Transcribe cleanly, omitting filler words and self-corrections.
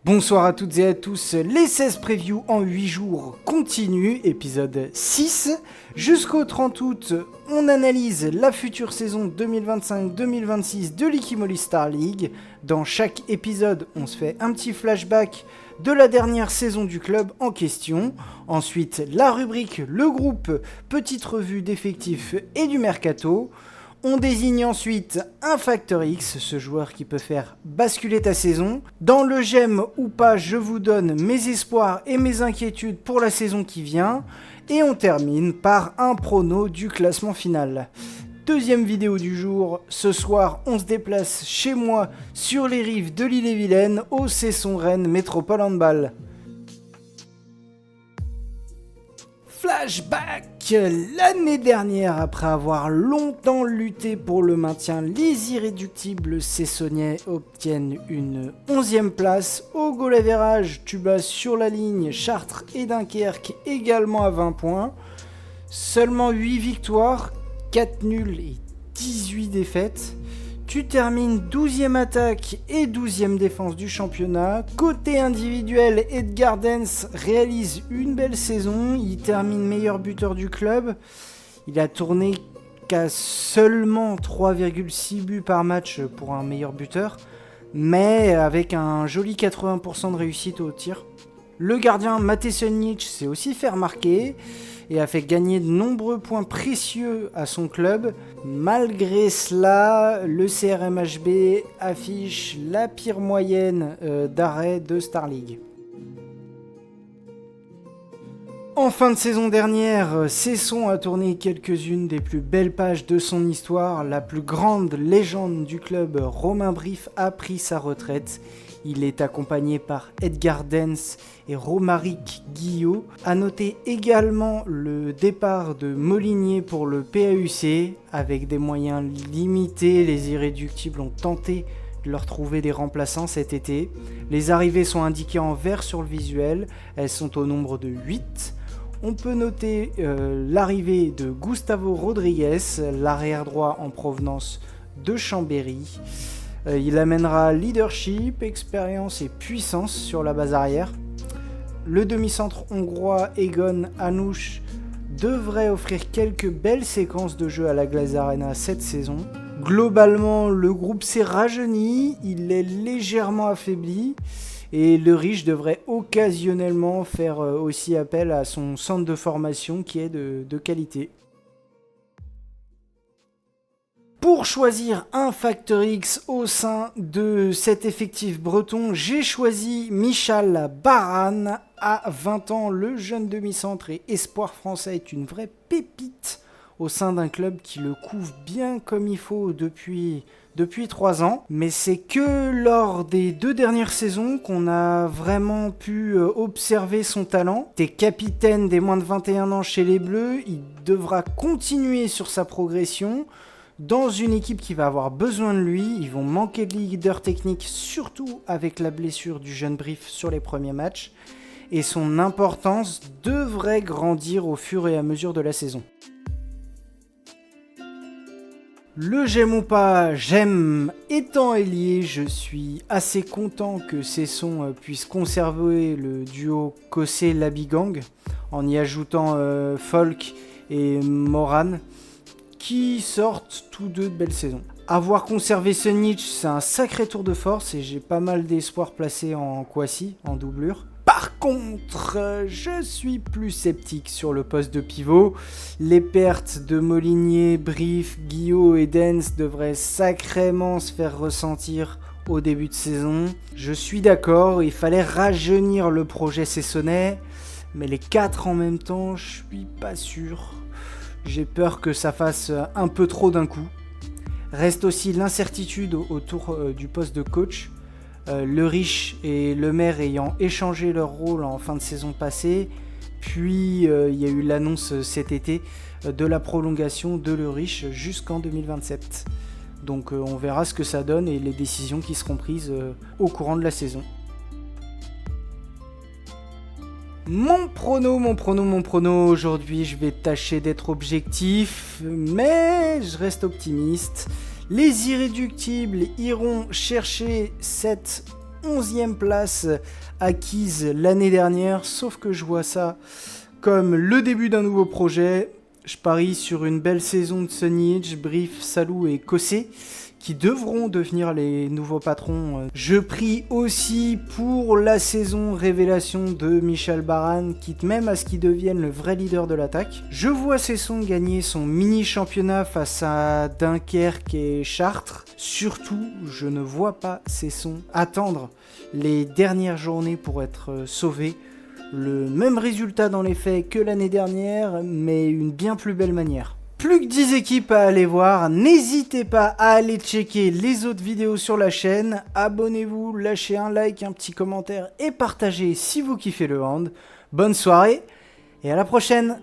Bonsoir à toutes et à tous, les 16 previews en 8 jours continuent, épisode 6. Jusqu'au 30 août, on analyse la future saison 2025-2026 de l'Ikimoli Star League. Dans chaque épisode, on se fait un petit flashback de la dernière saison du club en question. Ensuite, la rubrique Le Groupe, petite revue d'effectifs et du mercato. On désigne ensuite un Factor X, ce joueur qui peut faire basculer ta saison. Dans le j'aime ou pas, je vous donne mes espoirs et mes inquiétudes pour la saison qui vient. Et on termine par un prono du classement final. Deuxième vidéo du jour, ce soir on se déplace chez moi sur les rives de l'Ille-et-Vilaine au Cesson Rennes Métropole Handball. Flashback! L'année dernière, après avoir longtemps lutté pour le maintien, les irréductibles Cessonnais obtiennent une 11e place. Au goal average, tu bats sur la ligne Chartres et Dunkerque également à 20 points. Seulement 8 victoires, 4 nuls et 18 défaites. Tu termines 12e attaque et 12e défense du championnat. Côté individuel, Edgar Dens réalise une belle saison. Il termine meilleur buteur du club. Il a tourné qu'à seulement 3,6 buts par match pour un meilleur buteur, mais avec un joli 80% de réussite au tir. Le gardien Matej Sonic s'est aussi fait remarquer et a fait gagner de nombreux points précieux à son club. Malgré cela, le CRMHB affiche la pire moyenne d'arrêt de Star League. En fin de saison dernière, Cesson a tourné quelques-unes des plus belles pages de son histoire. La plus grande légende du club, Romain Brief, a pris sa retraite. Il est accompagné par Edgar Dens et Romaric Guillot. A noter également le départ de Molinier pour le PAUC. Avec des moyens limités, les irréductibles ont tenté de leur trouver des remplaçants cet été. Les arrivées sont indiquées en vert sur le visuel. Elles sont au nombre de 8. On peut noter l'arrivée de Gustavo Rodriguez, l'arrière droit en provenance de Chambéry. Il amènera leadership, expérience et puissance sur la base arrière. Le demi-centre hongrois Egon Hanusch devrait offrir quelques belles séquences de jeu à la Glaze Arena cette saison. Globalement, le groupe s'est rajeuni, il est légèrement affaibli et le Riche devrait occasionnellement faire aussi appel à son centre de formation qui est de qualité. Pour choisir un Factor X au sein de cet effectif breton, j'ai choisi Michal Baran. À 20 ans, le jeune demi-centre et espoir français est une vraie pépite au sein d'un club qui le couvre bien comme il faut depuis 3 ans. Mais c'est que lors des 2 dernières saisons qu'on a vraiment pu observer son talent. T'es capitaine des moins de 21 ans chez les Bleus, il devra continuer sur sa progression. Dans une équipe qui va avoir besoin de lui, ils vont manquer de leader technique, surtout avec la blessure du jeune Brief sur les premiers matchs. Et son importance devrait grandir au fur et à mesure de la saison. Le j'aime ou pas, j'aime étant ailier, je suis assez content que Cesson puisse conserver le duo Cossé-Labigang en y ajoutant Folk et Moran, qui sortent tous deux de belles saisons. Avoir conservé Sonic, c'est un sacré tour de force et j'ai pas mal d'espoir placé en Kwasi, en doublure. Par contre, je suis plus sceptique sur le poste de pivot. Les pertes de Molinier, Brief, Guillot et Dens devraient sacrément se faire ressentir au début de saison. Je suis d'accord, il fallait rajeunir le projet cessonnais, mais les 4 en même temps, je suis pas sûr. J'ai peur que ça fasse un peu trop d'un coup. Reste aussi l'incertitude autour du poste de coach. Le Riche et le Maire ayant échangé leur rôle en fin de saison passée. Puis il y a eu l'annonce cet été de la prolongation de Le Riche jusqu'en 2027. Donc on verra ce que ça donne et les décisions qui seront prises au courant de la saison. Mon prono, aujourd'hui je vais tâcher d'être objectif, mais je reste optimiste. Les irréductibles iront chercher cette 11e place acquise l'année dernière, sauf que je vois ça comme le début d'un nouveau projet. Je parie sur une belle saison de Sunny Edge, Brief, Salou et Cossé, qui devront devenir les nouveaux patrons. Je prie aussi pour la saison révélation de Michel Baran, quitte même à ce qu'il devienne le vrai leader de l'attaque. Je vois Cesson gagner son mini-championnat face à Dunkerque et Chartres. Surtout, je ne vois pas Cesson attendre les dernières journées pour être sauvé. Le même résultat dans les faits que l'année dernière, mais une bien plus belle manière. Plus que 10 équipes à aller voir, n'hésitez pas à aller checker les autres vidéos sur la chaîne, abonnez-vous, lâchez un like, un petit commentaire et partagez si vous kiffez le hand. Bonne soirée et à la prochaine!